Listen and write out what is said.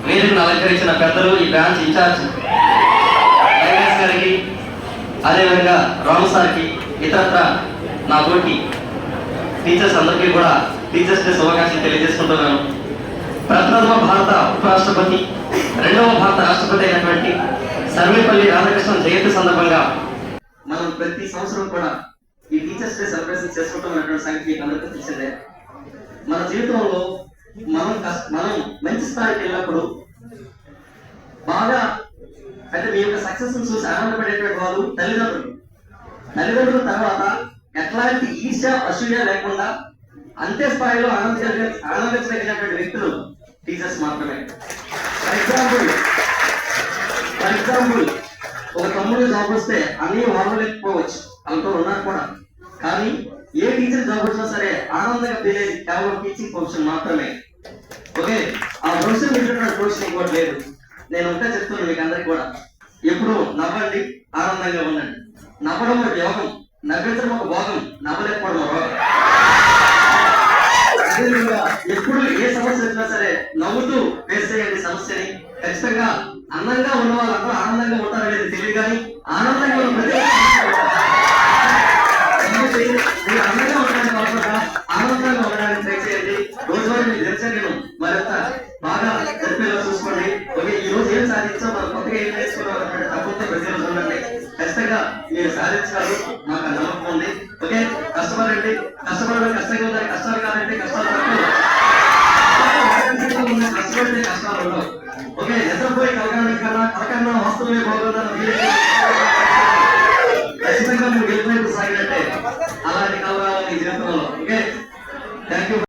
వేదికను అలంకరించిన పెద్దలు, ఈ బ్రాంచ్ ఇన్ఛార్జ్ వైఎస్ గారికి, అదేవిధంగా రాము సార్కి, ఇతరత్ర నా తోటి టీచర్స్ అందరికీ కూడా టీచర్స్ డే శుభాకాంక్షలు తెలియజేసుకుంటున్నాను. ప్రథమ భారత ఉపరాష్ట్రపతి, రెండవ భారత రాష్ట్రపతి అయినటువంటి సర్వేపల్లి రాధాకృష్ణన్ జయంతి సందర్భంగా మనం ప్రతి సంవత్సరం కూడా ఈ టీచర్స్ డే సెలబ్రేషన్ చేసుకుంటున్నటువంటి సంగతి మీకు అందరికీ తెలిసిందే. మన జీవితంలో మనం మంచి స్థాయికి వెళ్ళినప్పుడు బాగా అంటే మీ యొక్క సక్సెస్ చూసి ఆనందపడేటువంటి వాళ్ళు తల్లిదండ్రుల తర్వాత ఎట్లాంటి ఈర్ష్య అసూయ లేకుండా అంతే స్థాయిలో ఆనందించగలిగినటువంటి వ్యక్తులు టీచర్స్ మాత్రమే. ఫర్ ఎగ్జాంపుల్ ఒక తమ్ముడు జాబ్ వస్తే అన్ని వాడలేకపోవచ్చు, అంటూ ఉన్నారు కూడా. కానీ ఏ టీచర్ జాబ్ వచ్చినా సరే ఆనందంగా ఫీల్ అయ్యేది కేవలం టీచింగ్ ప్రొఫెషన్ మాత్రమే. ఓకే, ఆ ప్రొఫెషన్ పెట్టినటువంటి ప్రొఫెషన్ ఇంకోటి లేదు. నేను ఉంటే చెప్తున్నాను మీకు అందరికి కూడా, ఎప్పుడు నవ్వండి, ఆనందంగా ఉండండి. నవ్వడం ఒక యోగం, నవ్వించడం ఒక భోగం, నవ్వలేకపోవడం ఒక రోగం. ఎప్పుడు ఏ సమస్య వచ్చినా సరే నవ్వుతూ ఫేస్ చేయండి సమస్యని. ఖచ్చితంగా అందంగా ఉన్న వాళ్ళందరూ ఆనందంగా ఉంటారు అనేది తెలియదు, కానీ ఆనందంగా ఉన్న ప్రతి అందంగా ఉండడానికి కాకుండా ఆనందంగా ఉండడానికి ట్రై చేయండి. రోజువారీ మీకు తెలిసే నేను మరింత బాగా జరిపేలా చూసుకోండి. ఓకే, ఈ రోజు ఏం సాధించాం, మనం కొత్తగా ఏం నేర్చుకున్నాం అన్నటువంటి తప్పుతో ప్రజలు చూడండి. ఖచ్చితంగా మీరు సాధించాలి, నాకు నమ్మకం ఉంది. ఓకే, కష్టపడండి, కష్టపడడం కష్టంగా ఉందని కష్టాలు కాదంటే కష్టాలు కష్టపడితే కష్టాలు ఉండవు. ఓకే, నిద్రపోయి కలకన్నా వస్తువులే బాగుందని ఖచ్చితంగా మీరు గెలిపినట్టు సాగినట్టే. అలాంటి